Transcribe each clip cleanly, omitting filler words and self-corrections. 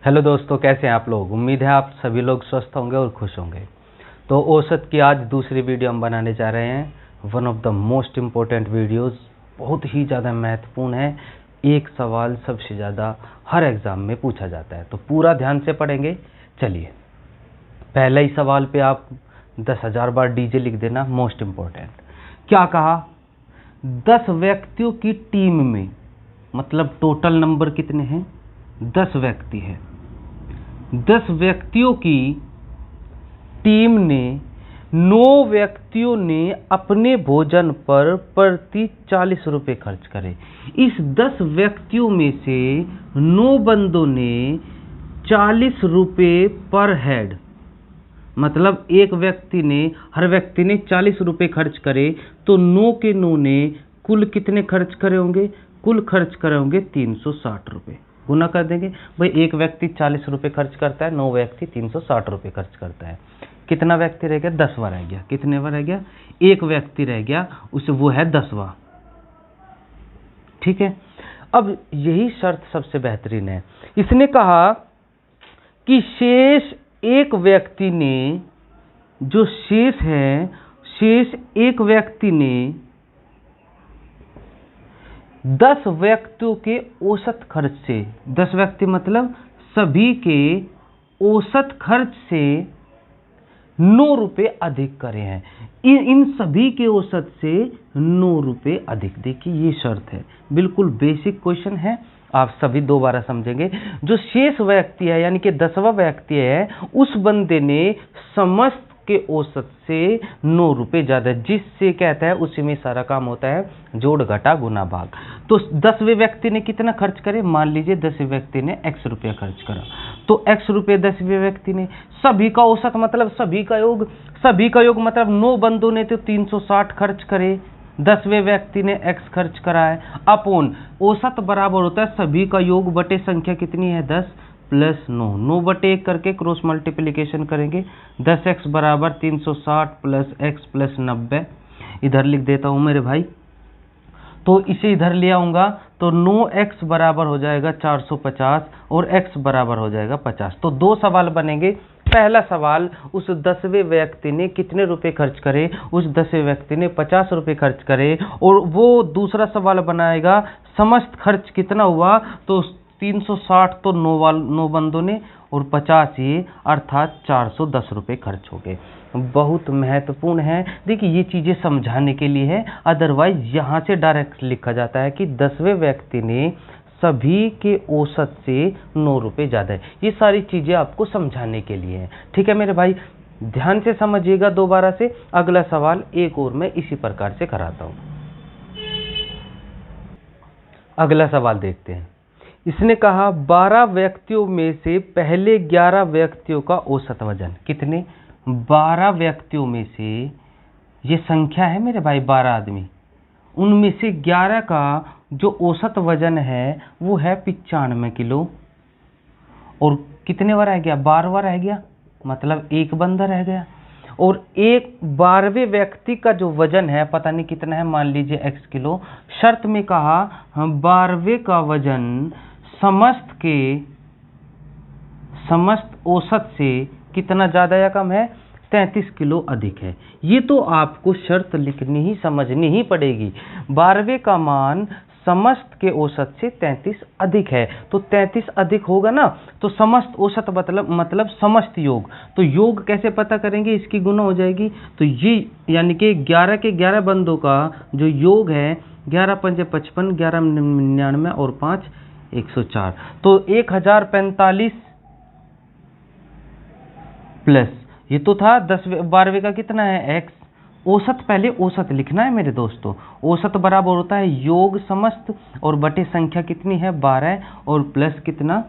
Hello दोस्तों, कैसे हैं आप लोग। उम्मीद है आप सभी लोग स्वस्थ होंगे और खुश होंगे। तो औसत की आज दूसरी वीडियो हम बनाने जा रहे हैं। One of the most important videos, बहुत ही ज़्यादा महत्वपूर्ण है। एक सवाल सबसे ज़्यादा हर एग्ज़ाम में पूछा जाता है, तो पूरा ध्यान से पढ़ेंगे। चलिए, पहले ही सवाल पे आप 10,000 बार डीजे लिख देना। मोस्ट इम्पोर्टेंट क्या कहा, 10 व्यक्तियों की टीम में, मतलब टोटल नंबर कितने हैं, 10 व्यक्ति हैं। 10 व्यक्तियों की टीम ने 9 व्यक्तियों ने अपने भोजन पर प्रति 40 रुपये खर्च करे। इस 10 व्यक्तियों में से 9 बंदों ने 40 रुपये पर हेड, मतलब एक व्यक्ति ने, हर व्यक्ति ने 40 रुपये खर्च करे, तो 9 के 9 ने कुल कितने खर्च करे होंगे, कुल खर्च करे होंगे 360 रुपये। गुना कर देंगे भाई, एक व्यक्ति 40 रुपये खर्च करता है, 9 व्यक्ति 360 रुपये खर्च करता है। कितना व्यक्ति रह गया, 10वां रह गया। कितने रह गया, एक व्यक्ति रह गया, उसे वो है 10वां। ठीक है, अब यही शर्त सबसे बेहतरीन है। इसने कहा कि शेष एक व्यक्ति ने, जो शेष है, शेष एक व्यक्ति ने 10 व्यक्तियों के औसत खर्च से, 10 व्यक्ति मतलब सभी के औसत खर्च से 9 रुपये अधिक करे हैं। इन सभी के औसत से 9 रुपये अधिक। देखिए, ये शर्त है, बिल्कुल बेसिक क्वेश्चन है, आप सभी दोबारा समझेंगे। जो शेष व्यक्ति है, यानी कि 10वां व्यक्ति है, उस बंदे ने समस्त के औसत से 9 रुपये ज़्यादा, जिससे कहता है उसी में सारा काम होता है, जोड़ घटा गुना भाग। तो 10वें व्यक्ति ने कितना खर्च करे, मान लीजिए 10वें व्यक्ति ने x रुपया खर्च करा, तो x रुपये 10वें व्यक्ति ने, सभी का औसत मतलब सभी का योग, सभी का योग मतलब 9 बंदों ने तो 360 खर्च करे, 10वें व्यक्ति ने x खर्च करा है, अपोन औसत बराबर होता है सभी का योग बटे संख्या कितनी है, 10 प्लस 9, 9 बटे 1 करके क्रॉस मल्टीप्लिकेशन करेंगे, 10x बराबर 360 प्लस x प्लस 90। इधर लिख देता हूँ मेरे भाई, तो इसे इधर ले आऊँगा तो 9x बराबर हो जाएगा 450 और x बराबर हो जाएगा 50। तो 2 सवाल बनेंगे। पहला सवाल, उस 10वें व्यक्ति ने कितने रुपए खर्च करे, उस 10वें व्यक्ति ने 50 रुपये खर्च करे, और वो दूसरा सवाल बनाएगा समस्त खर्च कितना हुआ, तो 360 तो 9 बंदों ने और 50 ये, अर्थात 410 रुपये खर्च हो गए। बहुत महत्वपूर्ण है। देखिए, ये चीज़ें समझाने के लिए है, अदरवाइज यहाँ से डायरेक्ट लिखा जाता है कि 10वें व्यक्ति ने सभी के औसत से 9 रुपये ज़्यादा है। ये सारी चीज़ें आपको समझाने के लिए है। ठीक है मेरे भाई, ध्यान से समझिएगा दोबारा से। अगला सवाल एक और मैं इसी प्रकार से कराता हूँ। अगला सवाल देखते हैं। इसने कहा 12 व्यक्तियों में से पहले 11 व्यक्तियों का औसत वजन कितने, 12 व्यक्तियों में से, ये संख्या है मेरे भाई 12 आदमी, उनमें से 11 का जो औसत वजन है वो है 95 किलो, और कितने बार रह गया, 12वां रह गया, मतलब एक बंदा रह गया। और एक 12वें व्यक्ति का जो वजन है पता नहीं कितना है, मान लीजिए x किलो। शर्त में कहा हम 12वें का वजन समस्त औसत से कितना ज़्यादा या कम है, 33 किलो अधिक है। ये तो आपको शर्त लिखनी ही, समझनी ही पड़ेगी। 12वें का मान समस्त के औसत से 33 अधिक है, तो 33 अधिक होगा ना, तो समस्त औसत मतलब समस्त योग। तो योग कैसे पता करेंगे, इसकी गुना हो जाएगी। तो ये यानी कि 11 के 11 बंदों का जो योग है, 11 पंजे 55, 11 99 और 5 104, तो 1045 प्लस ये तो था 12वें का कितना है x, औसत, पहले औसत लिखना है मेरे दोस्तों। औसत बराबर होता है योग समस्त और बटे संख्या कितनी है 12 और प्लस कितना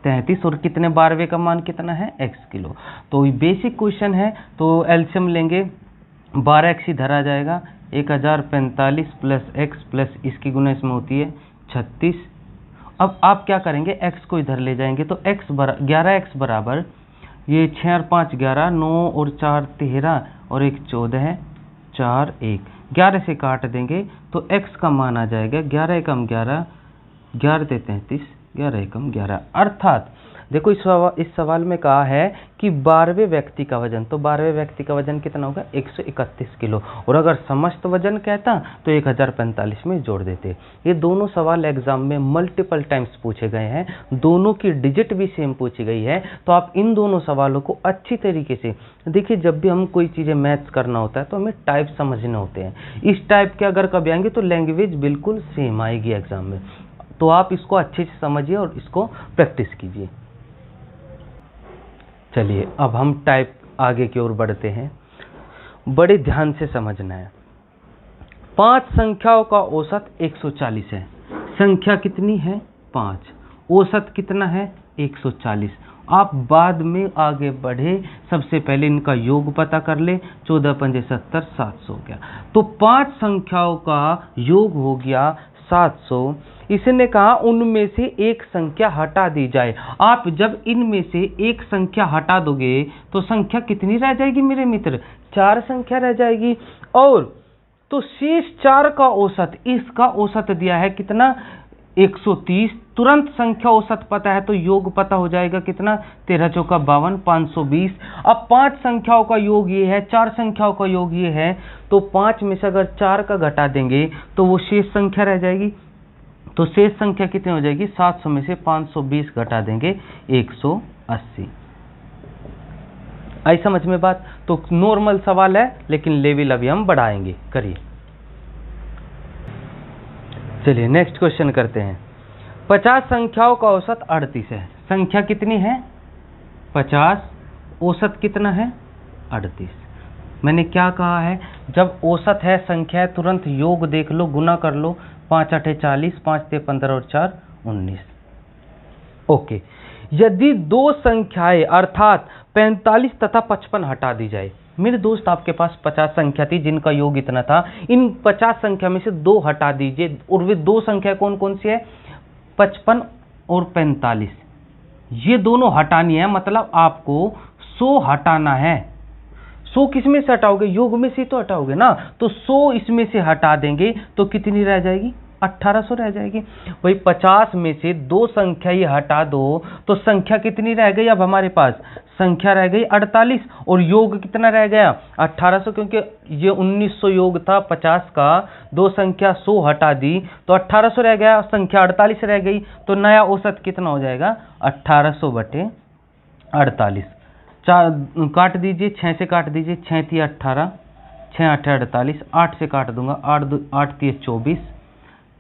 33, और कितने 12वें का मान कितना है x किलो। तो बेसिक क्वेश्चन है, तो एलसीएम लेंगे, 12x इधर आ जाएगा, 1045 प्लस x प्लस इसकी गुना इसमें होती है 36। अब आप क्या करेंगे, x को इधर ले जाएंगे, तो 11x बराबर, ये 6 और 5 11, 9 और 4 13 और 1 14 है, 4 1, 11 से काट देंगे तो x का मान आ जाएगा 11 एकम 11, 11 ते 33, 11 एकम 11, अर्थात देखो इस सवाल में कहा है कि 12वें व्यक्ति का वजन, तो 12वें व्यक्ति का वजन कितना होगा 131 किलो, और अगर समस्त वजन कहता तो 1045 में जोड़ देते। ये दोनों सवाल एग्जाम में मल्टीपल टाइम्स पूछे गए हैं, दोनों की डिजिट भी सेम पूछी गई है, तो आप इन दोनों सवालों को अच्छी तरीके से देखिए। जब भी हम कोई चीज़ें मैथ्स करना होता है तो हमें टाइप समझने होते हैं, इस टाइप के अगर कभी आएंगे तो लैंग्वेज बिल्कुल सेम आएगी एग्जाम में, तो आप इसको अच्छे से समझिए और इसको प्रैक्टिस कीजिए। चलिए अब हम टाइप आगे की ओर बढ़ते हैं, बड़े ध्यान से समझना है। 5 संख्याओं का औसत 140 है। संख्या कितनी है 5, औसत कितना है 140। आप बाद में आगे बढ़े, सबसे पहले इनका योग पता कर ले, 14 पंजे 70, 700 हो गया। तो 5 संख्याओं का योग हो गया 700। इसने कहा उनमें से एक संख्या हटा दी जाए। आप जब इनमें से एक संख्या हटा दोगे तो संख्या कितनी रह जाएगी मेरे मित्र, 4 संख्या रह जाएगी। और तो शेष 4 का औसत, इसका औसत दिया है कितना 130। तुरंत संख्या औसत पता है तो योग पता हो जाएगा कितना 13 चौका 52, 520। अब 5 संख्याओं का योग ये है, 4 संख्याओं का योग ये है, तो 5 में से अगर 4 का घटा देंगे तो वो शेष संख्या रह जाएगी। तो शेष संख्या कितनी हो जाएगी, 700 में से 520 घटा देंगे 180। आई समझ में बात। तो नॉर्मल सवाल है लेकिन लेवल अभी हम बढ़ाएंगे, करिए। चलिए नेक्स्ट क्वेश्चन करते हैं। 50 संख्याओं का औसत 38 है। संख्या कितनी है 50, औसत कितना है 38। मैंने क्या कहा है, जब औसत है संख्या है तुरंत योग देख लो, गुना कर लो, 5 8 40, 5 3 15 और 4 19। ओके, यदि 2 संख्याएं अर्थात 45 तथा 55 हटा दी जाए। मेरे दोस्त आपके पास 50 संख्या थी जिनका योग इतना था, इन 50 संख्या में से 2 हटा दीजिए, और वे 2 संख्या कौन कौन सी है 55 और 45। ये दोनों हटानी है, मतलब आपको 100 हटाना है। 100 किस में से हटाओगे, योग में से तो हटाओगे ना, तो 100 इसमें से हटा देंगे तो कितनी रह जाएगी 1800 रह जाएगी। वही 50 में से 2 संख्या ये हटा दो तो संख्या कितनी रह गई, अब हमारे पास संख्या रह गई 48, और योग कितना रह गया 1800, क्योंकि ये 1900 योग था 50 का, 2 संख्या 100 हटा दी तो 1800 रह गया, संख्या 48 रह गई, तो नया औसत कितना हो जाएगा 1800 बटे 48। 4 काट दीजिए, 6 से काट दीजिए, 6 3 18, 6 8 48, 8 से काट दूंगा, 8 3 24,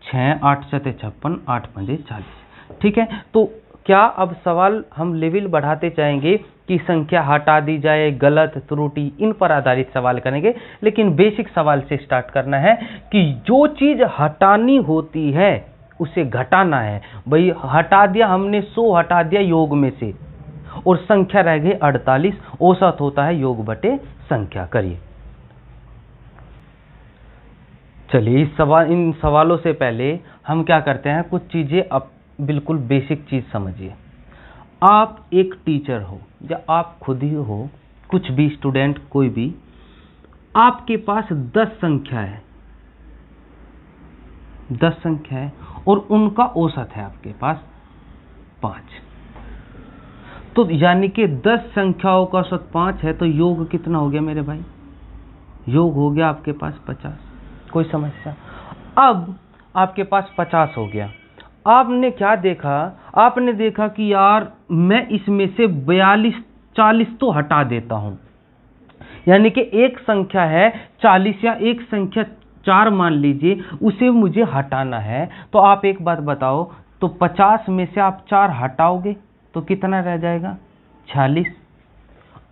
6 8 7 56, 8 5 40। ठीक है, तो क्या अब सवाल हम लेवल बढ़ाते जाएंगे कि संख्या हटा दी जाए, गलत त्रुटि, इन पर आधारित सवाल करेंगे, लेकिन बेसिक सवाल से स्टार्ट करना है कि जो चीज हटानी होती है उसे घटाना है। भाई हटा दिया हमने, 100 हटा दिया योग में से और संख्या रह गई 48, औसत होता है योग बटे संख्या। करिए। चलिए इन सवालों से पहले हम क्या करते हैं, कुछ चीजें अब बिल्कुल बेसिक चीज समझिए। आप एक टीचर हो या आप खुद ही हो, कुछ भी स्टूडेंट कोई भी, आपके पास 10 संख्या है, 10 संख्या है और उनका औसत है आपके पास 5। तो यानी कि 10 संख्याओं का औसत 5 है, तो योग कितना हो गया मेरे भाई, योग हो गया आपके पास 50। कोई समस्या? अब आपके पास 50 हो गया, आपने क्या देखा, आपने देखा कि यार मैं इसमें से 42 40 तो हटा देता हूं, यानी कि एक संख्या है 40 या एक संख्या 4 मान लीजिए, उसे मुझे हटाना है। तो आप एक बात बताओ, तो 50 में से आप 4 हटाओगे तो कितना रह जाएगा 46,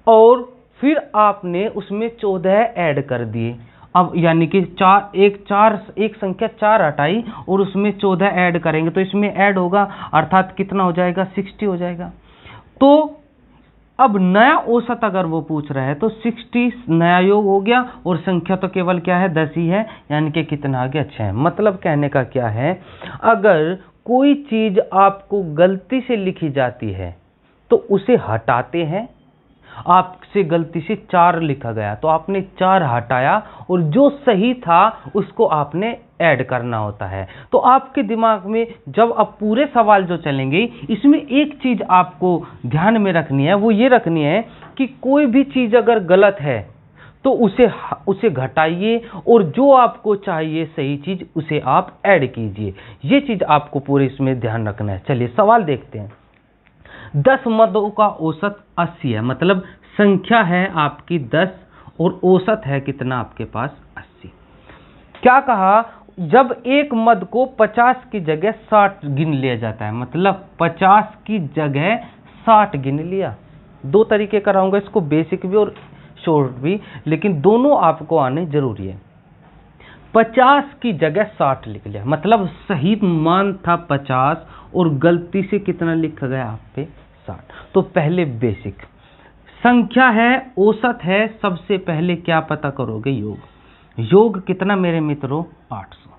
और फिर आपने उसमें 14 ऐड कर दिए। अब यानी कि एक संख्या 4 हटाई और उसमें 14 ऐड करेंगे तो इसमें ऐड होगा, अर्थात कितना हो जाएगा 60 हो जाएगा। तो अब नया औसत अगर वो पूछ रहा है तो 60 नया योग हो गया, और संख्या तो केवल क्या है 10 ही है, यानी कि कितना आ गया 6। मतलब कहने का क्या है, अगर कोई चीज आपको गलती से लिखी जाती है तो उसे हटाते हैं, आपसे गलती से 4 लिखा गया तो आपने 4 हटाया और जो सही था उसको आपने ऐड करना होता है। तो आपके दिमाग में जब आप पूरे सवाल जो चलेंगे, इसमें एक चीज आपको ध्यान में रखनी है, वो ये रखनी है कि कोई भी चीज अगर गलत है तो उसे घटाइए और जो आपको चाहिए सही चीज उसे आप ऐड कीजिए। ये चीज आपको पूरे इसमें ध्यान रखना है। चलिए सवाल देखते हैं। 10 मदों का औसत 80 है, मतलब संख्या है आपकी 10 और औसत है कितना आपके पास 80। क्या कहा, जब एक मद को 50 की जगह 60 गिन लिया जाता है, मतलब 50 की जगह 60 गिन लिया। दो तरीके कराऊंगा इसको, बेसिक भी और शॉर्ट भी, लेकिन दोनों आपको आने जरूरी है। 50 की जगह 60 लिख लिया, मतलब सही मान था 50 और गलती से कितना लिखा गया आप पे 60। तो पहले बेसिक संख्या है, औसत है, सबसे पहले क्या पता करोगे, योग। योग कितना मेरे मित्रों 800।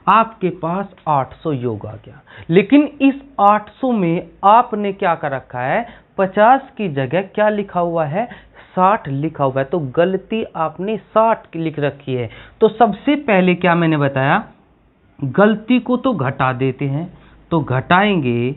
आपके पास 800 योग आ गया, लेकिन इस 800 में आपने क्या कर रखा है, 50 की जगह क्या लिखा हुआ है 60 लिखा हुआ है, तो गलती आपने 60 लिख रखी है। तो सबसे पहले क्या मैंने बताया, गलती को तो घटा देते हैं, तो घटाएंगे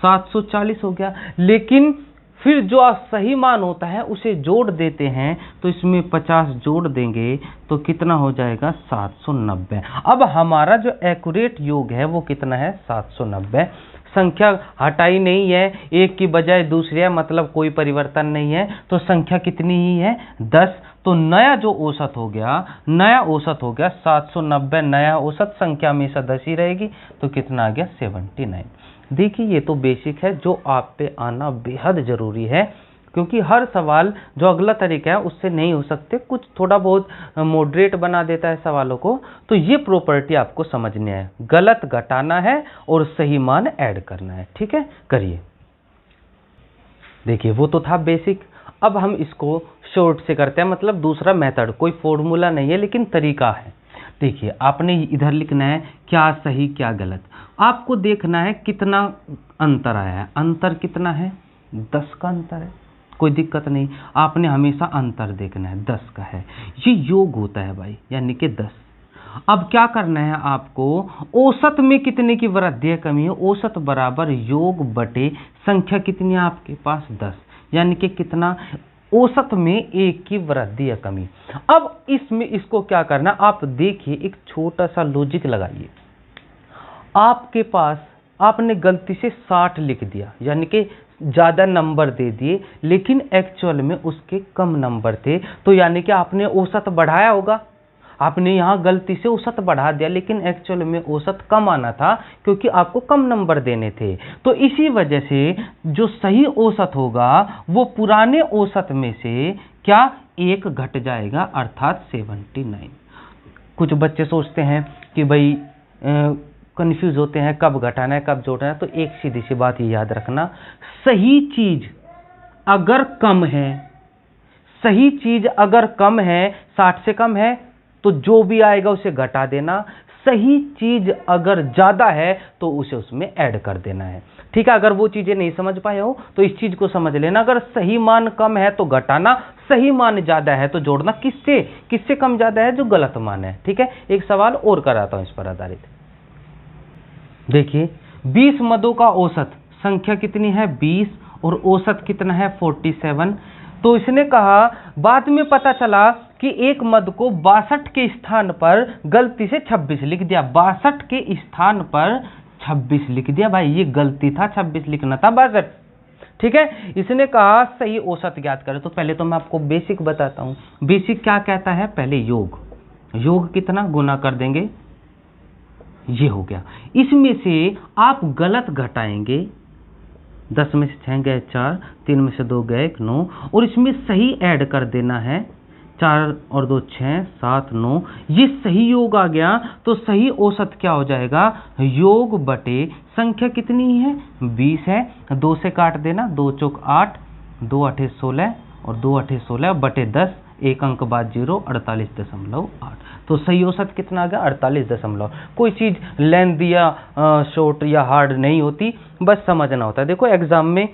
740 हो गया, लेकिन फिर जो सही मान होता है उसे जोड़ देते हैं, तो इसमें 50 जोड़ देंगे तो कितना हो जाएगा 790। अब हमारा जो एक्यूरेट योग है वो कितना है 790। संख्या हटाई नहीं है, एक की बजाय दूसरी है, मतलब कोई परिवर्तन नहीं है, तो संख्या कितनी ही है 10। तो नया जो औसत हो गया, नया औसत हो गया 790, नया औसत, संख्या हमेशा 10 ही रहेगी, तो कितना आ गया 79। देखिए ये तो बेसिक है जो आप पे आना बेहद जरूरी है, क्योंकि हर सवाल जो अगला तरीका है उससे नहीं हो सकते, कुछ थोड़ा बहुत मॉडरेट बना देता है सवालों को। तो ये प्रॉपर्टी आपको समझनी है, गलत घटाना है और सही मान ऐड करना है। ठीक है, करिए। देखिए वो तो था बेसिक, अब हम इसको शॉर्ट से करते हैं, मतलब दूसरा मेथड, कोई फॉर्मूला नहीं है लेकिन तरीका है। देखिए आपने इधर लिखना है क्या सही क्या गलत, आपको देखना है कितना अंतर आया है। अंतर कितना है 10 का अंतर है, कोई दिक्कत नहीं, आपने हमेशा अंतर देखना है, 10 का है, ये योग होता है भाई, यानी कि 10। अब क्या करना है आपको, औसत में कितने की वृद्धि है कमी है, औसत बराबर योग बटे संख्या कितनी है आपके पास 10, यानी कि कितना औसत में 1 की वृद्धि या कमी। अब इसमें इसको क्या करना, आप देखिए एक छोटा सा लॉजिक लगाइए। आपके पास आपने गलती से 60 लिख दिया, यानी कि ज्यादा नंबर दे दिए, लेकिन एक्चुअल में उसके कम नंबर थे, तो यानी कि आपने औसत बढ़ाया होगा। आपने यहां गलती से औसत बढ़ा दिया, लेकिन एक्चुअल में औसत कम आना था, क्योंकि आपको कम नंबर देने थे। तो इसी वजह से जो सही औसत होगा वो पुराने औसत में से क्या 1 घट जाएगा, अर्थात 79। कुछ बच्चे सोचते हैं कि भाई कंफ्यूज होते हैं कब घटाना है कब जोड़ना है, तो एक सीधी सी बात ये याद रखना, सही चीज अगर कम है, सही चीज अगर कम है, 60 से कम है, तो जो भी आएगा उसे घटा देना। सही चीज अगर ज्यादा है तो उसे उसमें ऐड कर देना है। ठीक है, अगर वो चीजें नहीं समझ पाए हो तो इस चीज को समझ लेना, अगर सही मान कम है तो घटाना, सही मान ज्यादा है तो जोड़ना। किससे किससे कम ज्यादा है, जो गलत मान है। ठीक है, एक सवाल और कराता हूं इस पर आधारित। देखिए 20 मदों का औसत संख्या कितनी है 20 और औसत कितना है 47। तो इसने कहा बाद में पता चला कि एक मद को 62 के स्थान पर गलती से 26 लिख दिया, 62 के स्थान पर 26 लिख दिया। भाई ये गलती था, 26 लिखना था 62। ठीक है, इसने कहा सही औसत ज्ञात करें। तो पहले तो मैं आपको बेसिक बताता हूं। बेसिक क्या कहता है, पहले योग, योग कितना गुना कर देंगे, ये हो गया। इसमें से आप गलत घटाएंगे, 10 में से 6 गए 4, 3 में से 2 गए 9, और इसमें सही ऐड कर देना है, 4 और 2 6, 7 9, ये सही योग आ गया। तो सही औसत क्या हो जाएगा, योग बटे संख्या कितनी है 20 है, 2 से काट देना, 2 चौक 8, 2 8 16 और 2 8 16 बटे 10, एक अंक बाद 0, 48.8। तो सही औसत कितना आ गया 48. कोई चीज लेंथ या शॉर्ट या हार्ड नहीं होती, बस समझना होता है। देखो एग्जाम में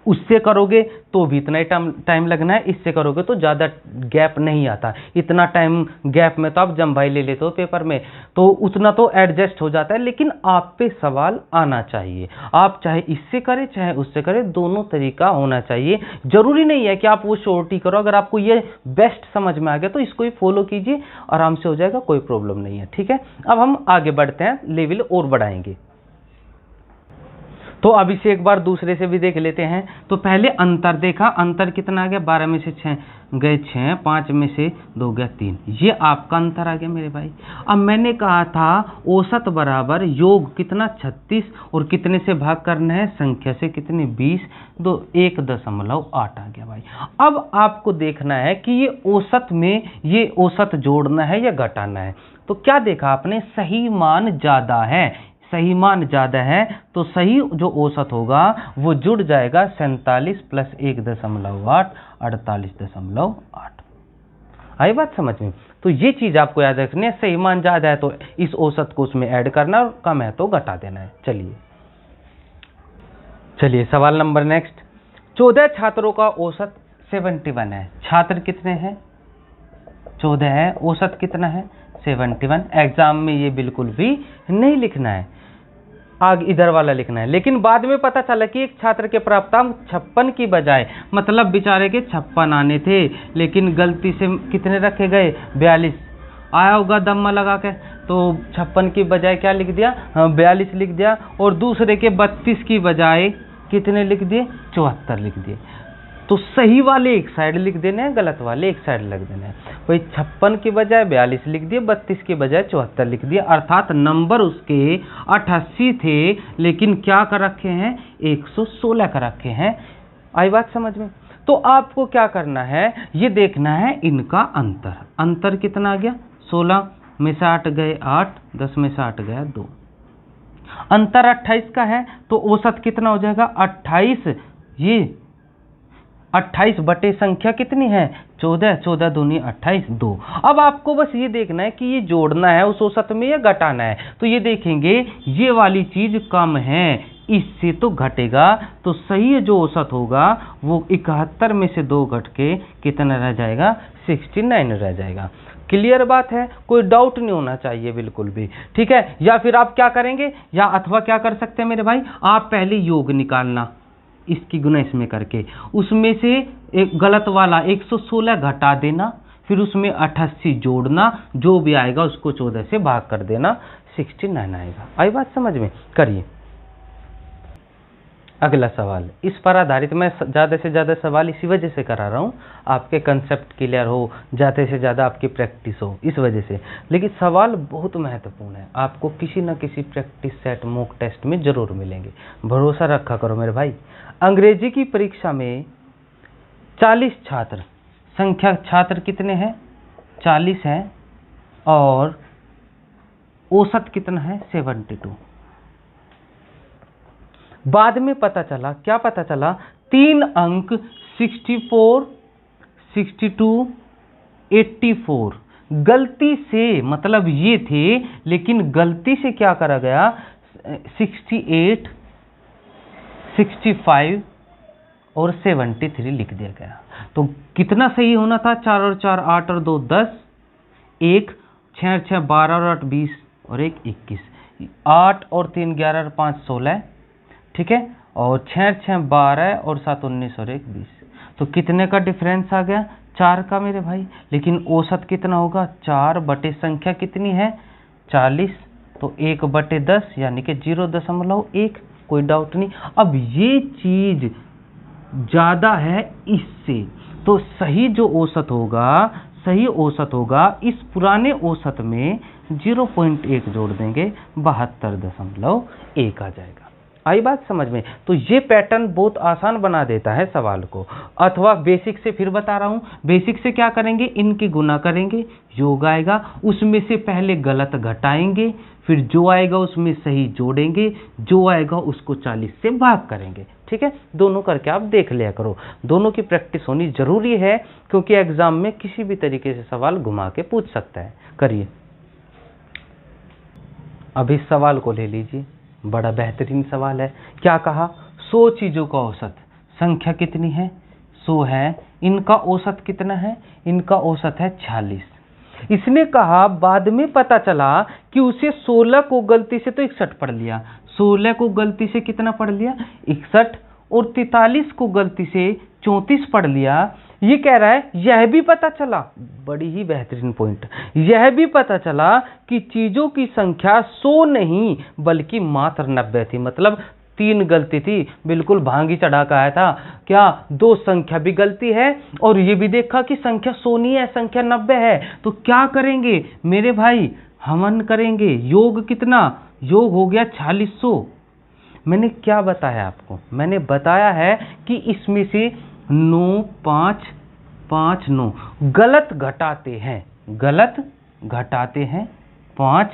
उससे करोगे तो भी इतना ही टाइम लगना है, इससे करोगे तो ज़्यादा गैप नहीं आता। इतना टाइम गैप में तो आप जम्भाई ले लेते हो पेपर में, तो उतना तो एडजस्ट हो जाता है, लेकिन आप पे सवाल आना चाहिए। आप चाहे इससे करें चाहे उससे करें, दोनों तरीका होना चाहिए। जरूरी नहीं है कि आप वो शॉर्ट ही करो। अगर आपको ये बेस्ट समझ में आ गया तो इसको ही फॉलो कीजिए, आराम से हो जाएगा, कोई प्रॉब्लम नहीं है। ठीक है, अब हम आगे बढ़ते हैं, लेवल और बढ़ाएंगे। तो अब इसे एक बार दूसरे से भी देख लेते हैं। तो पहले अंतर देखा, अंतर कितना आ गया, 12 में से 6 गए 6, 5 में से 2 गया 3, ये आपका अंतर आ गया मेरे भाई। अब मैंने कहा था औसत बराबर योग कितना 36 और कितने से भाग करना है, संख्या से कितने 20, 1.8 आ गया भाई। अब आपको देखना है कि ये औसत में ये औसत जोड़ना है या घटाना है। तो क्या देखा आपने, सही मान ज्यादा है, सही मान ज्यादा है तो सही जो औसत होगा वो जुड़ जाएगा 47 प्लस 1.8 48.8। आई बात समझ में। तो ये चीज आपको याद रखनी है, सही मान ज्यादा है तो इस औसत को उसमें ऐड करना, और कम है तो घटा देना है। चलिए सवाल नंबर नेक्स्ट। 14 छात्रों का औसत 71 है। छात्र कितने हैं, 14 है, औसत कितना है 71। एग्जाम में ये बिल्कुल भी नहीं लिखना है, आगे इधर वाला लिखना है। लेकिन बाद में पता चला कि एक छात्र के प्राप्तांक 56 की बजाय, मतलब बेचारे के 56 आने थे, लेकिन गलती से कितने रखे गए 42 आया होगा दम्मा लगा के, तो 56 की बजाय क्या लिख दिया 42 लिख दिया, और दूसरे के 32 की बजाय कितने लिख दिए 74 लिख दिए। तो सही वाले एक साइड लिख देने हैं, गलत वाले एक साइड लिख देने हैं। वही 56 की बजाय 42 लिख दिए, 32 की बजाय 74 लिख दिए, अर्थात नंबर उसके 88 थे, लेकिन क्या कर रखे हैं 116 कर रखे हैं। आई बात समझ में। तो आपको क्या करना है, ये देखना है इनका अंतर। अंतर कितना आ गया, 16 में से 8 गए 8, 10 में से 8 गया 2, अंतर 28 का है, तो औसत कितना हो जाएगा 28। ये 28 बटे संख्या कितनी है 14, 14 दूनी 28 2। अब आपको बस ये देखना है कि ये जोड़ना है उस औसत में या घटाना है। तो ये देखेंगे ये वाली चीज कम है, इससे तो घटेगा, तो सही जो औसत होगा वो 71 में से 2 घट के कितना रह जाएगा 69 रह जाएगा। क्लियर बात है, कोई डाउट नहीं होना चाहिए बिल्कुल भी। ठीक है, या फिर आप क्या करेंगे, या अथवा क्या कर सकते हैं मेरे भाई, आप पहले योग निकालना, इसकी गुना इसमें करके उसमें से एक गलत वाला 116 घटा देना, फिर उसमें 88 जोड़ना, जो भी आएगा उसको 14 से भाग कर देना, 69 आएगा। आई बात समझ में। करिए अगला सवाल। इस पर आधारित मैं ज़्यादा से ज़्यादा सवाल इसी वजह से करा रहा हूँ, आपके कंसेप्ट क्लियर हो, ज़्यादा से ज़्यादा आपकी प्रैक्टिस हो, इस वजह से। लेकिन सवाल बहुत महत्वपूर्ण है, आपको किसी न किसी प्रैक्टिस सेट मॉक टेस्ट में ज़रूर मिलेंगे, भरोसा रखा करो मेरे भाई। अंग्रेजी की परीक्षा में 40 छात्र, संख्या छात्र कितने हैं 40 हैं, और औसत कितना है 72। बाद में पता चला, क्या पता चला, 3 अंक 64, 62, 84 गलती से, मतलब ये थे, लेकिन गलती से क्या करा गया 68, 65 और 73 लिख दिया गया। तो कितना सही होना था, 4 और 4 8 और 2 10, 1 6 और 6 12 और 8 20 और 1 21, 8 और 3 11 और 5 16, ठीक है, और 6 6 12 और 7 19 और 1 20। तो कितने का डिफरेंस आ गया 4 का मेरे भाई। लेकिन औसत कितना होगा 4 बटे संख्या कितनी है 40, तो 1 बटे 10 यानी कि 0.1। कोई डाउट नहीं। अब ये चीज ज्यादा है इससे, तो सही जो औसत होगा, सही औसत होगा, इस पुराने औसत में 0.1 जोड़ देंगे, 72.1 आ जाएगा। आई बात समझ में। तो ये पैटर्न बहुत आसान बना देता है सवाल को। अथवा बेसिक से फिर बता रहा हूं, बेसिक से क्या करेंगे, इनकी गुना करेंगे, योग आएगा, उसमें से पहले गलत घटाएंगे, फिर जो आएगा उसमें सही जोड़ेंगे, जो आएगा उसको 40 से भाग करेंगे। ठीक है, दोनों करके आप देख लिया करो, दोनों की प्रैक्टिस होनी जरूरी है, क्योंकि एग्जाम में किसी भी तरीके से सवाल घुमा के पूछ सकता है। करिए, अब इस सवाल को ले लीजिए, बड़ा बेहतरीन सवाल है। क्या कहा, 100 चीजों का औसत संख्या कितनी है 100 है, इनका औसत कितना है, इनका औसत है 46। इसने कहा बाद में पता चला कि उसे 16 को गलती से तो 61 पढ़ लिया, 16 को गलती से कितना पढ़ लिया 61, और 43 को गलती से 34 पढ़ लिया। ये कह रहा है यह भी पता चला, बड़ी ही बेहतरीन पॉइंट, यह भी पता चला कि चीजों की संख्या 100 नहीं बल्कि मात्र 90 थी। मतलब 3 गलती थी, बिल्कुल भांगी चढ़ा के आया था क्या, 2 संख्या भी गलती है और ये भी देखा कि संख्या 100 नहीं है, संख्या 90 है। तो क्या करेंगे मेरे भाई, हवन करेंगे। योग कितना, योग हो गया 4600। मैंने क्या बताया आपको, मैंने बताया है कि इसमें से 9 5 5 9 गलत घटाते हैं, गलत घटाते हैं 5,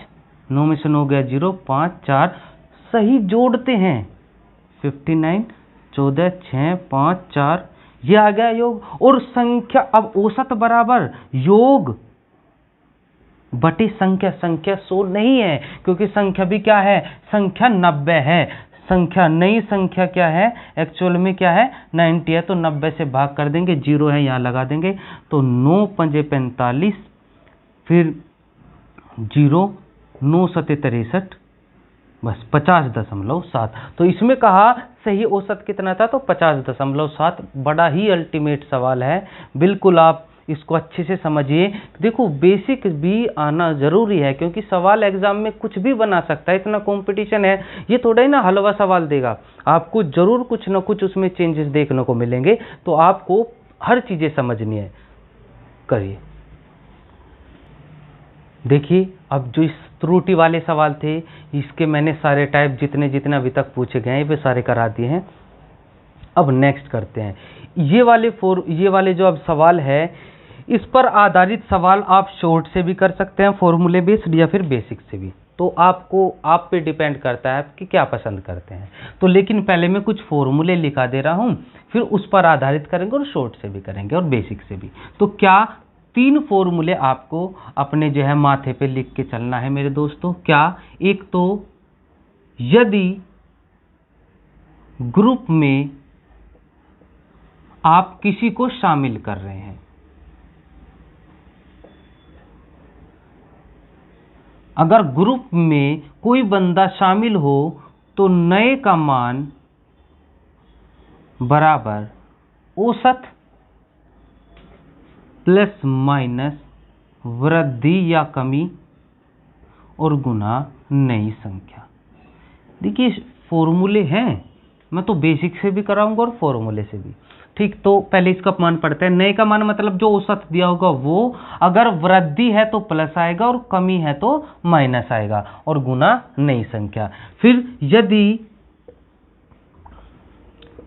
9 में से 9 गया 0, 5 4 सही जोड़ते हैं 59, 14 6 5 4, ये आ गया योग। और संख्या अब औसत बराबर योग बटे संख्या, संख्या 100 नहीं है क्योंकि संख्या भी क्या है, संख्या 90 है। संख्या नई संख्या क्या है, एक्चुअल में क्या है 90 है, तो 90 से भाग कर देंगे, 0 है यहाँ लगा देंगे, तो 9 पंजे 45, फिर 0, 9 सते 63, बस 50.7। तो इसमें कहा सही औसत कितना था, तो 50.7। बड़ा ही अल्टीमेट सवाल है, बिल्कुल आप इसको अच्छे से समझिए। देखो बेसिक भी आना जरूरी है क्योंकि सवाल एग्जाम में कुछ भी बना सकता है, इतना कंपटीशन है। ये थोड़ा ही ना हलवा सवाल देगा, आपको जरूर कुछ ना कुछ उसमें चेंजेस देखने को मिलेंगे, तो आपको हर चीजें समझनी है। करिए, देखिए अब जो इस त्रुटि वाले सवाल थे, इसके मैंने सारे टाइप जितने जितने अभी तक पूछे गए हैं वे सारे करा दिए हैं। अब नेक्स्ट करते हैं, ये वाले जो अब सवाल है, इस पर आधारित सवाल आप शॉर्ट से भी कर सकते हैं, फॉर्मूले बेस्ड, या फिर बेसिक से भी। तो आप पे डिपेंड करता है कि क्या पसंद करते हैं। तो लेकिन पहले मैं कुछ फॉर्मूले लिखा दे रहा हूं, फिर उस पर आधारित करेंगे और शॉर्ट से भी करेंगे और बेसिक से भी। तो क्या 3 फॉर्मूले आपको अपने जो है माथे पे लिख के चलना है मेरे दोस्तों। क्या, एक तो यदि ग्रुप में आप किसी को शामिल कर रहे हैं, अगर ग्रुप में कोई बंदा शामिल हो तो नए का मान बराबर औसत प्लस माइनस वृद्धि या कमी और गुना नई संख्या। देखिए फॉर्मूले हैं, मैं तो बेसिक से भी कराऊंगा और फॉर्मूले से भी। ठीक, तो पहले इसका मान पढ़ते हैं। नए का मान मतलब जो औसत दिया होगा वो, अगर वृद्धि है तो प्लस आएगा और कमी है तो माइनस आएगा, और गुना नई संख्या। फिर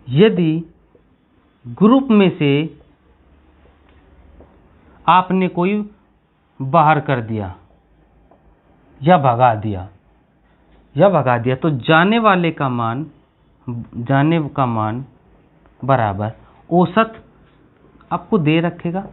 यदि ग्रुप में से आपने कोई बाहर कर दिया या भगा दिया तो जाने का मान बराबर औसत आपको दे रखेगा,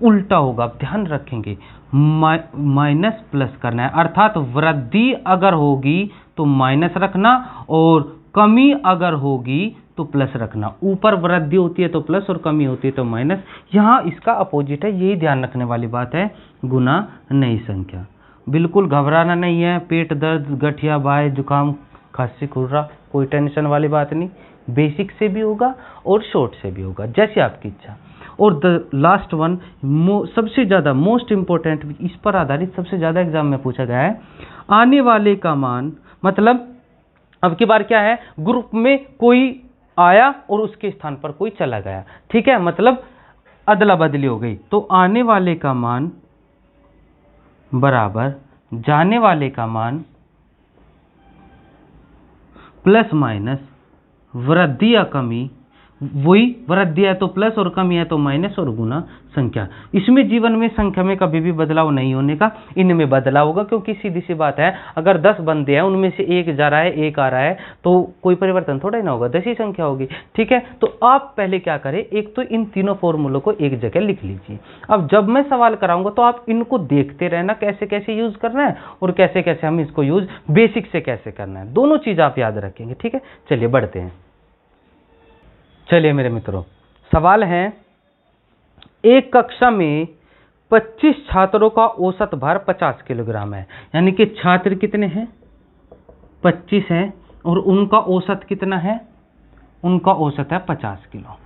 उल्टा होगा, आप ध्यान रखेंगे, माइनस प्लस करना है। अर्थात वृद्धि अगर होगी तो माइनस रखना और कमी अगर होगी तो प्लस रखना। ऊपर वृद्धि होती है तो प्लस और कमी होती है तो माइनस। यहाँ इसका अपोजिट है, यही ध्यान रखने वाली बात है, गुना नई संख्या। बिल्कुल घबराना नहीं है, पेट दर्द, गठिया, बाय, जुकाम, खांसी, खुर्रा, कोई टेंशन वाली बात नहीं। बेसिक से भी होगा और शॉर्ट से भी होगा, जैसे आपकी इच्छा। और द लास्ट वन, सबसे ज़्यादा मोस्ट इंपॉर्टेंट, इस पर आधारित सबसे ज़्यादा एग्जाम में पूछा गया है, आने वाले का मान। मतलब अब की बार क्या है, ग्रुप में कोई आया और उसके स्थान पर कोई चला गया, ठीक है, मतलब अदला बदली हो गई। तो आने वाले का मान बराबर जाने वाले का मान प्लस माइनस वृद्धि या कमी, वही वृद्धि है तो प्लस और कमी है तो माइनस और गुना संख्या। इसमें जीवन में संख्या में कभी भी बदलाव नहीं होने का, इनमें बदलाव होगा, क्योंकि सीधी सी बात है, अगर 10 बंदे हैं उनमें से एक जा रहा है, एक आ रहा है, तो कोई परिवर्तन थोड़ा ही ना होगा, 10 ही संख्या होगी, ठीक है। तो आप पहले क्या करें, एक तो इन तीनों फॉर्मूलों को एक जगह लिख लीजिए। अब जब मैं सवाल कराऊंगा तो आप इनको देखते रहना, कैसे कैसे यूज करना है और कैसे कैसे हम इसको यूज बेसिक से कैसे करना है, दोनों चीज आप याद रखेंगे, ठीक है। चलिए बढ़ते हैं। चलिए मेरे मित्रों, सवाल है, एक कक्षा में 25 छात्रों का औसत भार 50 किलोग्राम है, यानी कि छात्र कितने हैं, 25 हैं, और उनका औसत कितना है, उनका औसत है 50 किलो।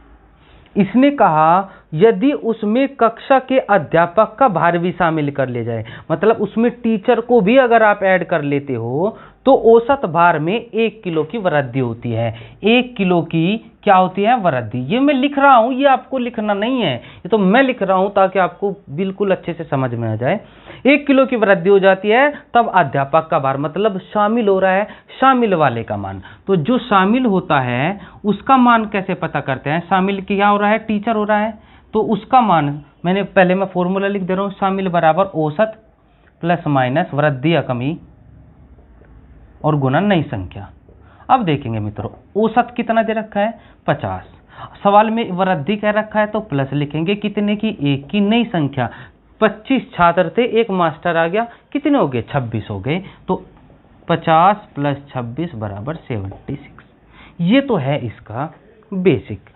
इसने कहा यदि उसमें कक्षा के अध्यापक का भार भी शामिल कर लिया जाए, मतलब उसमें टीचर को भी अगर आप ऐड कर लेते हो तो औसत भार में 1 किलो की वृद्धि होती है। 1 किलो की क्या होती है, वृद्धि। ये मैं लिख रहा हूं, ये आपको लिखना नहीं है, ये तो मैं लिख रहा हूं ताकि आपको बिल्कुल अच्छे से समझ में आ जाए। 1 किलो की वृद्धि हो जाती है तब अध्यापक का भार, मतलब शामिल हो रहा है, शामिल वाले का मान। तो जो शामिल होता है उसका मान कैसे पता करते हैं, शामिल क्या हो रहा है, टीचर हो रहा है, तो उसका मान मैंने पहले मैं फॉर्मूला लिख दे रहा हूं, शामिल बराबर औसत प्लस माइनस वृद्धि या कमी और गुना नई संख्या। अब देखेंगे मित्रों, औसत कितना दे रखा है, 50, सवाल में वृद्धि कह रखा है तो प्लस लिखेंगे, कितने की, 1 की, नई संख्या 25 छात्र थे, एक मास्टर आ गया, कितने हो गए, 26 हो गए, तो 50 प्लस 26 बराबर 76। ये तो है इसका बेसिक,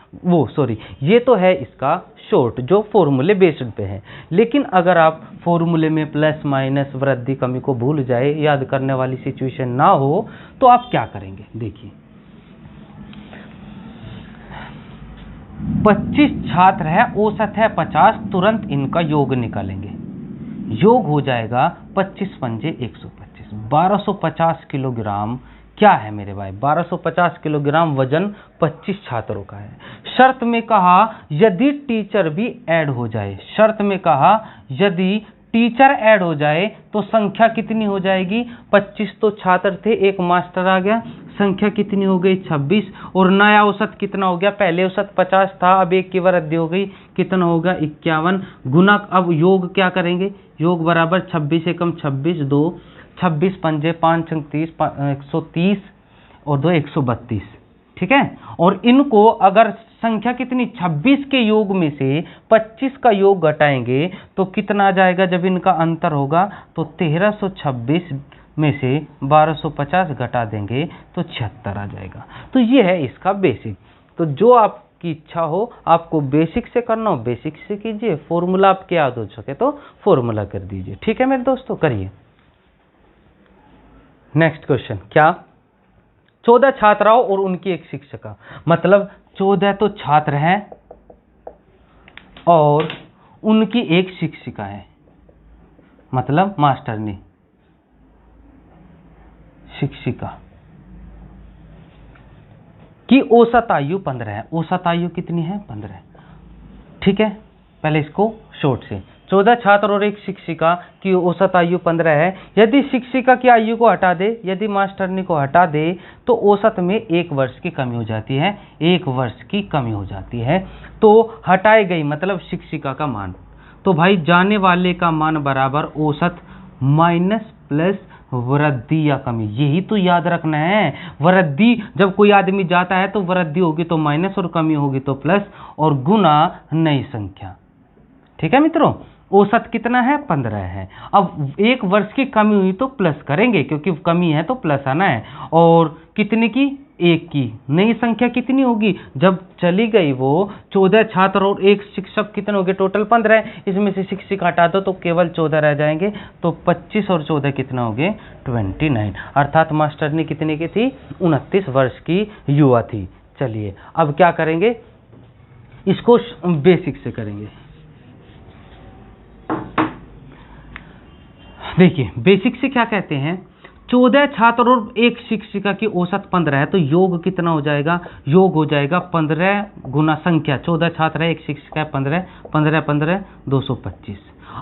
ये तो है इसका शॉर्ट जो फॉर्मूले बेस्ड पे है। लेकिन अगर आप फॉर्मूले में प्लस माइनस वृद्धि कमी को भूल जाए, याद करने वाली सिचुएशन ना हो, तो आप क्या करेंगे, देखिए 25 छात्र है, औसत है 50, तुरंत इनका योग निकालेंगे, योग हो जाएगा 25 पंजे 125, 1250 किलोग्राम क्या है मेरे भाई, 1250 किलोग्राम वजन 25 छात्रों का है। शर्त में कहा यदि टीचर भी ऐड हो जाए, शर्त में कहा यदि टीचर ऐड हो जाए तो संख्या कितनी हो जाएगी, 25 तो छात्र थे, एक मास्टर आ गया, संख्या कितनी हो गई, 26, और नया औसत कितना हो गया, पहले औसत 50 था, अब 1 की वृद्धि हो गई, कितना होगा 51, गुना, अब योग क्या करेंगे, योग बराबर 26 एकम 26, 2 26 पंजे 5 30 130 और 2 132, ठीक है। और इनको अगर संख्या कितनी, 26 के योग में से 25 का योग घटाएंगे तो कितना आ जाएगा, जब इनका अंतर होगा तो 1326 में से 1250 घटा देंगे तो 76 आ जाएगा। तो ये है इसका बेसिक। तो जो आपकी इच्छा हो, आपको बेसिक से करना हो बेसिक से कीजिए, फॉर्मूला आपके याद हो सके तो फॉर्मूला कर दीजिए, ठीक है मेरे दोस्तों, करिए। नेक्स्ट क्वेश्चन, क्या 14 छात्राओं और उनकी एक शिक्षिका, मतलब 14 तो छात्र हैं और उनकी एक शिक्षिका है, मतलब मास्टरनी, शिक्षिका की औसत आयु 15 है। औसत आयु कितनी है, 15, ठीक है। पहले इसको शॉर्ट से, 14 छात्र और एक शिक्षिका की औसत आयु 15 है। यदि शिक्षिका की आयु को हटा दे, यदि मास्टरनी को हटा दे तो औसत में 1 वर्ष की कमी हो जाती है, 1 वर्ष की कमी हो जाती है। तो हटाई गई मतलब शिक्षिका का मान, तो भाई जाने वाले का मान बराबर औसत माइनस प्लस वृद्धि या कमी, यही तो याद रखना है। वृद्धि, जब कोई आदमी जाता है तो वृद्धि होगी तो माइनस और कमी होगी तो प्लस, और गुना नई संख्या, ठीक है मित्रों। औसत कितना है, 15 है। अब 1 वर्ष की कमी हुई तो प्लस करेंगे क्योंकि कमी है तो प्लस आना है, और कितने की, 1 की। नई संख्या कितनी होगी, जब चली गई वो 14 छात्र और एक शिक्षक, कितने हो गए, टोटल 15 है, इसमें से शिक्षक हटा दो तो केवल 14 रह जाएंगे, तो 25 और 14 कितना हो गए, 29, अर्थात मास्टरनी कितने की थी, 29 वर्ष की युवा थी। चलिए अब क्या करेंगे, इसको बेसिक से करेंगे। देखिए बेसिक से क्या कहते हैं, 14 छात्र और एक शिक्षिका की औसत 15 है, तो योग कितना हो जाएगा, योग हो जाएगा 15 गुना संख्या, 14 छात्र है, एक शिक्षिका है, 15 15 15 225।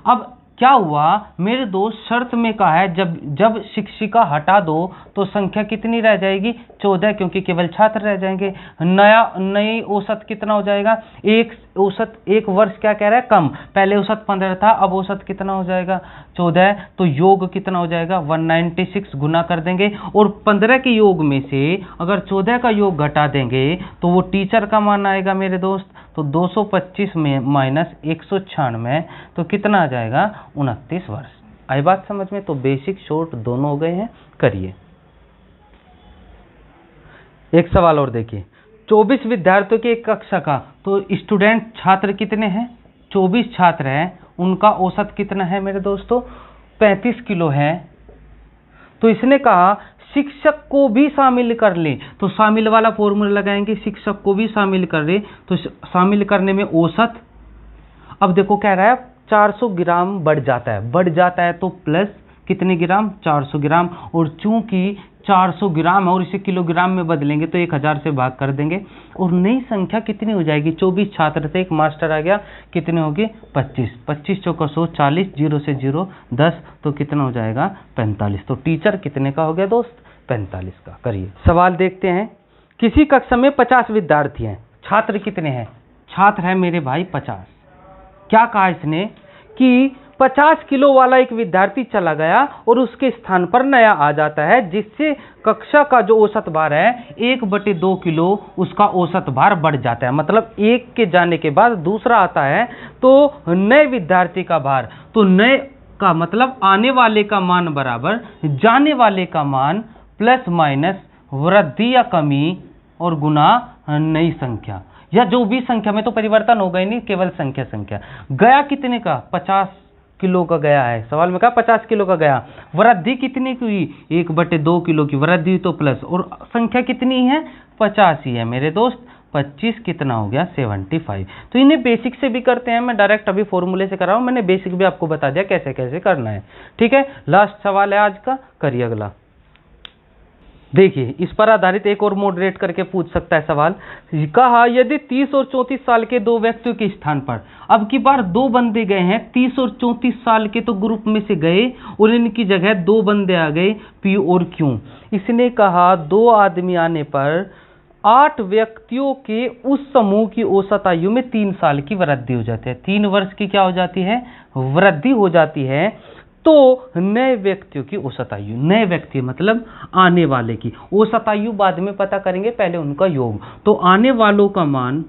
अब क्या हुआ मेरे दोस्त, शर्त में कहा है जब शिक्षिका हटा दो तो संख्या कितनी रह जाएगी, 14, क्योंकि केवल छात्र रह जाएंगे। नई औसत कितना हो जाएगा, एक औसत, 1 वर्ष क्या कह रहा है, कम, पहले औसत 15 था, अब औसत कितना हो जाएगा, 14, तो योग कितना हो जाएगा 196, गुना कर देंगे, और 15 के योग में से अगर 14 का योग घटा देंगे तो वो टीचर का मान आएगा मेरे दोस्त, तो 225 में माइनस 196, तो कितना आ जाएगा, 29 वर्ष। आई बात समझ में, तो बेसिक शॉर्ट दोनों हो गए हैं, करिए। एक सवाल और देखिए, 24 विद्यार्थियों की एक कक्षा का, तो स्टूडेंट छात्र कितने हैं? 24 छात्र हैं। उनका औसत कितना है मेरे दोस्तों? 35 किलो है। तो इसने कहा शिक्षक को भी शामिल कर ले, तो शामिल वाला फॉर्मूला लगाएंगे, शिक्षक को भी शामिल कर ले, तो शामिल करने में औसत, अब देखो कह रहा है 400 ग्राम बढ़ जाता है तो प्लस कितने ग्राम? 400 ग्राम। और चूंकि 400 ग्राम है और इसे किलोग्राम में बदलेंगे तो 1000 से भाग कर देंगे, और नई संख्या कितनी हो जाएगी? 24 छात्र थे, एक मास्टर आ गया, कितने होगी? 25। 25 चौका 100, 40, 0 से 0 10, तो कितना हो जाएगा? 45। तो टीचर कितने का हो गया दोस्त? 45 का। करिए सवाल देखते हैं। किसी कक्षा में 50 विद्यार्थी हैं, छात्र कितने हैं? छात्र है मेरे भाई 50। क्या कहा इसने कि 50 किलो वाला एक विद्यार्थी चला गया और उसके स्थान पर नया आ जाता है, जिससे कक्षा का जो औसत भार है 1/2 किलो उसका औसत भार बढ़ जाता है। मतलब एक के जाने के बाद दूसरा आता है तो नए विद्यार्थी का भार, तो नए का मतलब आने वाले का मान बराबर जाने वाले का मान प्लस माइनस वृद्धि या कमी और गुना नई संख्या, या जो भी संख्या में तो परिवर्तन होगा ही नहीं, केवल संख्या। गया कितने का? 50 किलो का गया है, सवाल में कहा 50 किलो का गया। वृद्धि कितनी की हुई? 1/2 किलो की वृद्धि, तो प्लस, और संख्या कितनी है? 50 ही है मेरे दोस्त। 25 कितना हो गया? 75। तो इन्हें बेसिक से भी करते हैं, मैं डायरेक्ट अभी फॉर्मूले से कर रहा हूं, मैंने बेसिक भी आपको बता दिया कैसे कैसे करना है। ठीक है, लास्ट सवाल है आज का, करिए अगला। देखिए इस पर आधारित एक और मॉडरेट करके पूछ सकता है सवाल। कहा यदि 30 और 34 साल के दो व्यक्तियों के स्थान पर अब की बार दो बंदे गए हैं, 30 और 34 साल के तो ग्रुप में से गए और इनकी जगह दो बंदे आ गए, पी और क्यू। इसने कहा दो आदमी आने पर 8 व्यक्तियों के उस समूह की औसत आयु में 3 साल की वृद्धि हो जाती है। 3 वर्ष की क्या हो जाती है? वृद्धि हो जाती है। तो नए व्यक्तियों की औसत आयु, नए व्यक्ति मतलब आने वाले की औसत आयु बाद में पता करेंगे, पहले उनका योग। तो आने वालों का मान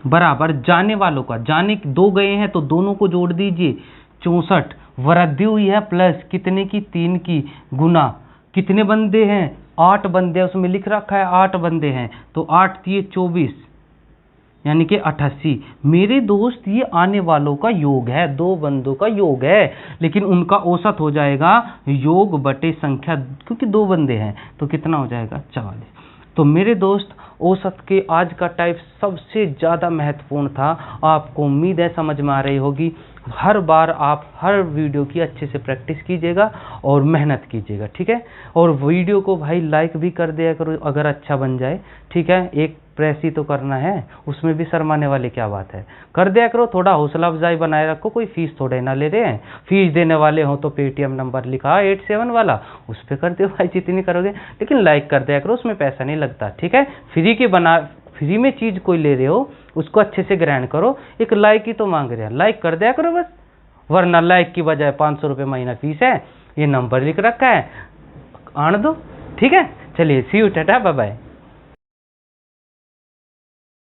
बराबर जाने वालों का, जाने दो गए हैं तो दोनों को जोड़ दीजिए 64, वृद्धि हुई है प्लस कितने की? 3 की, गुना कितने बंदे हैं? 8 बंदे, उसमें लिख रखा है 8 बंदे हैं, तो 8 दिए 24 यानी कि 88। मेरे दोस्त ये आने वालों का योग है, दो बंदों का योग है, लेकिन उनका औसत हो जाएगा योग बटे संख्या, क्योंकि दो बंदे हैं तो कितना हो जाएगा? 44। तो मेरे दोस्त औसत के आज का टाइप सबसे ज़्यादा महत्वपूर्ण था। आपको उम्मीद है समझ में आ रही होगी। हर बार आप हर वीडियो की अच्छे से प्रैक्टिस कीजिएगा और मेहनत कीजिएगा, ठीक है। और वीडियो को भाई लाइक भी कर दिया करो अगर अच्छा बन जाए, ठीक है। एक प्रेस ही तो करना है, उसमें भी शर्माने वाली क्या बात है, कर दिया करो। थोड़ा हौसला अफजाई बनाए रखो, कोई फीस थोड़े ना ले रहे हैं। फीस देने वाले हो तो पेटीएम नंबर लिखा 87 वाला, उस पर कर दो भाई जितनी करोगे, लेकिन लाइक कर दिया करो, उसमें पैसा नहीं लगता, ठीक है। फ्री में चीज़ कोई ले रहे हो उसको अच्छे से ग्रहण करो, एक लाइक ही तो मांग रहे हैं, लाइक कर दिया करो बस। वरना लाइक की बजाय 500 रुपये महीना फीस है, ये नंबर लिख रखा है, आने दो, ठीक है। चलिए सी यू, टाटा, बाय बाय।